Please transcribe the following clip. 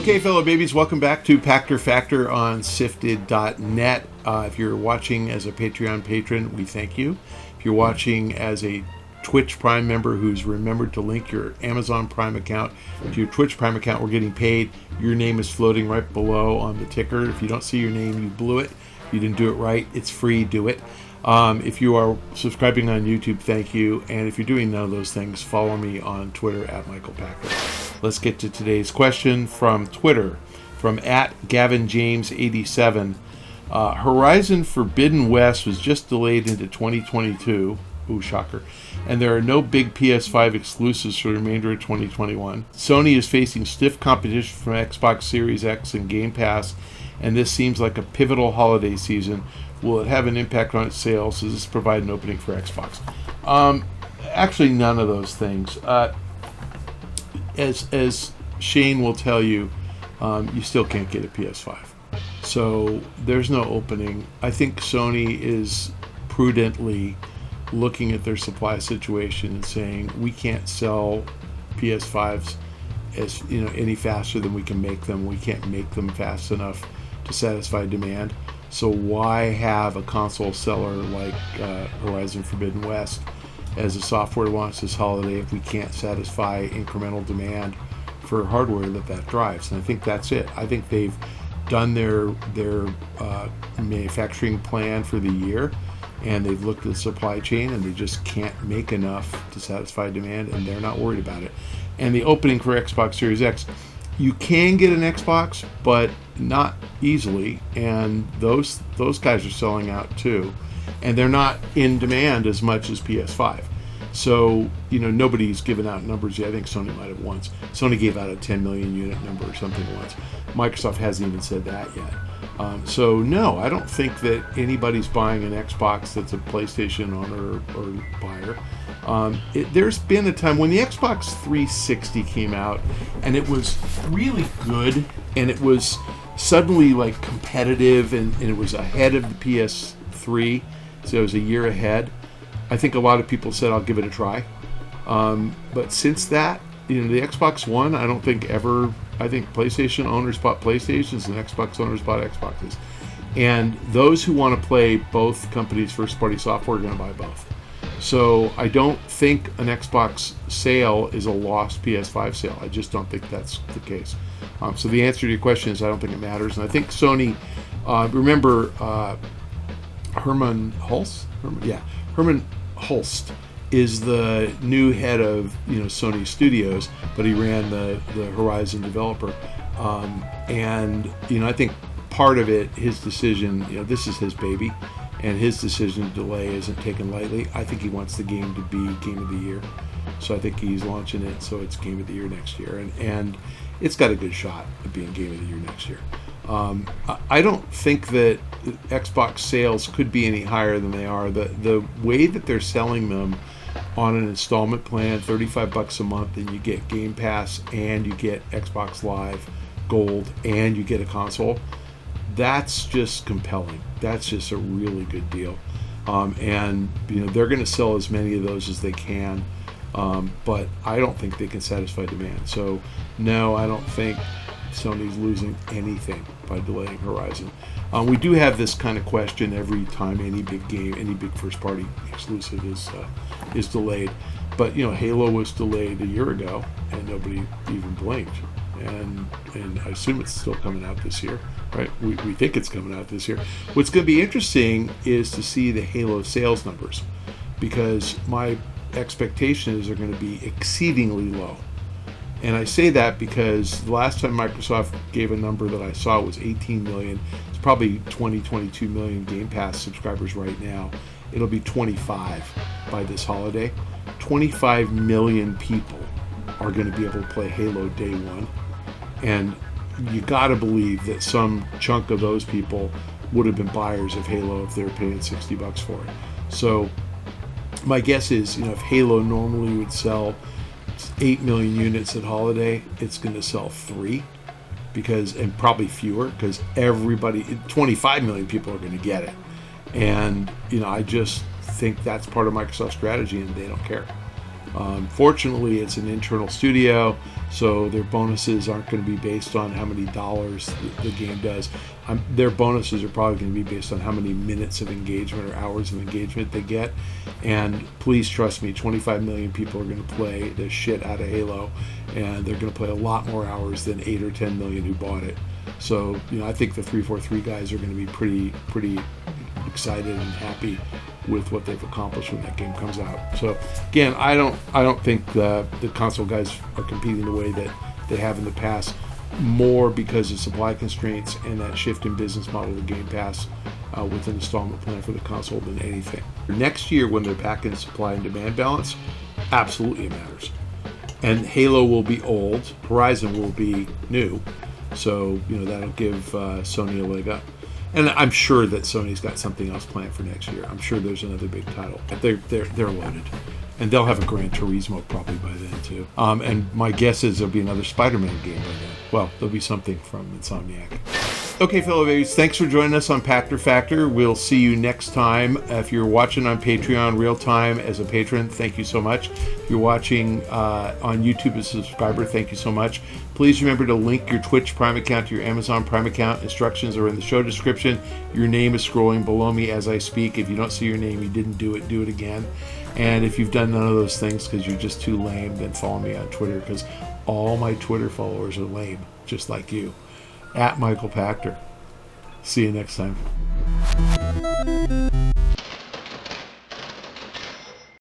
Okay, fellow babies, welcome back to Pachter Factor on SIFTD.net. If you're watching as a Patreon patron, we thank you. If you're watching as a Twitch Prime member who's remembered to link your Amazon Prime account to your Twitch Prime account, we're getting paid. Your name is floating right below on the ticker. If you don't see your name, you blew it. You didn't do it right. It's free. Do it. If you are subscribing on YouTube, thank you. And if you're doing none of those things, follow me on Twitter at Michael Pachter. Let's get to today's question from Twitter, from @GavinJames87. Horizon Forbidden West was just delayed into 2022. Ooh, shocker. And there are no big PS5 exclusives for the remainder of 2021. Sony is facing stiff competition from Xbox Series X and Game Pass, and this seems like a pivotal holiday season. Will it have an impact on its sales? Does this provide an opening for Xbox? Actually, none of those things. As Shane will tell you, you still can't get a PS5. So there's no opening. I think Sony is prudently looking at their supply situation and saying, we can't sell PS5s any faster than we can make them. We can't make them fast enough to satisfy demand. So why have a console seller like Horizon Forbidden West as a software launch this holiday if we can't satisfy incremental demand for hardware that drives? And I think that's it. I think they've done their manufacturing plan for the year, and they've looked at the supply chain, and they just can't make enough to satisfy demand, and they're not worried about it. And the opening for Xbox Series X, you can get an Xbox, but not easily, and those guys are selling out too, and they're not in demand as much as PS5. So, nobody's given out numbers yet. I think Sony might have once. Sony gave out a 10 million unit number or something once. Microsoft hasn't even said that yet. So, no, I don't think that anybody's buying an Xbox that's a PlayStation owner or buyer. There's been a time when the Xbox 360 came out, and it was really good, and it was suddenly like competitive, and it was ahead of the PS3, so it was a year ahead. I think a lot of people said, I'll give it a try. But since that, the Xbox One, I don't think ever. I think PlayStation owners bought PlayStations and Xbox owners bought Xboxes. And those who want to play both companies' first-party software are going to buy both. So I don't think an Xbox sale is a lost PS5 sale. I just don't think that's the case. So the answer to your question is I don't think it matters. And I think Sony, remember Herman Hulst? Herman Hulst is the new head of Sony Studios, but he ran the Horizon developer. And I think part of it, his decision, this is his baby, and his decision to delay isn't taken lightly. I think he wants the game to be Game of the Year. So I think he's launching it so it's Game of the Year next year. And it's got a good shot at being Game of the Year next year. I don't think that Xbox sales could be any higher than they are. The way that they're selling them on an installment plan, $35 a month, and you get Game Pass, and you get Xbox Live Gold, and you get a console, that's just compelling. That's just a really good deal. And they're going to sell as many of those as they can, but I don't think they can satisfy demand. So no, I don't think Sony's losing anything by delaying Horizon. We do have this kind of question every time any big game, any big first-party exclusive is delayed. But Halo was delayed a year ago, and nobody even blinked. And I assume it's still coming out this year, right? We think it's coming out this year. What's going to be interesting is to see the Halo sales numbers, because my expectation is they're going to be exceedingly low. And I say that because the last time Microsoft gave a number that I saw was 18 million. It's probably 22 million Game Pass subscribers right now. It'll be 25 by this holiday. 25 million people are going to be able to play Halo day one. And you got to believe that some chunk of those people would have been buyers of Halo if they were paying $60 for it. So my guess is, if Halo normally would sell 8 million units at holiday, it's going to sell 3, and probably fewer, because 25 million people are going to get it. And I just think that's part of Microsoft's strategy, and they don't care. Fortunately, it's an internal studio, so their bonuses aren't going to be based on how many dollars the game does. Their bonuses are probably going to be based on how many minutes of engagement or hours of engagement they get. And please trust me, 25 million people are going to play the shit out of Halo, and they're going to play a lot more hours than 8 or 10 million who bought it. So, I think the 343 guys are going to be pretty excited and happy with what they've accomplished when that game comes out. So again, I don't think the console guys are competing the way that they have in the past, more because of supply constraints and that shift in business model of the Game Pass with an installment plan for the console than anything. Next year, when they're back in supply and demand balance, absolutely it matters. And Halo will be old, Horizon will be new, so that'll give Sony a leg up. And I'm sure that Sony's got something else planned for next year. I'm sure there's another big title. They're loaded, and they'll have a Gran Turismo probably by then too. And my guess is there'll be another Spider-Man game by then. Well, there'll be something from Insomniac. Okay, fellow babies, thanks for joining us on Pachter Factor. We'll see you next time. If you're watching on Patreon real time as a patron, thank you so much. If you're watching on YouTube as a subscriber, thank you so much. Please remember to link your Twitch Prime account to your Amazon Prime account. Instructions are in the show description. Your name is scrolling below me as I speak. If you don't see your name, you didn't do it again. And if you've done none of those things because you're just too lame, then follow me on Twitter, because all my Twitter followers are lame, just like you. @Michael Pachter. See you next time.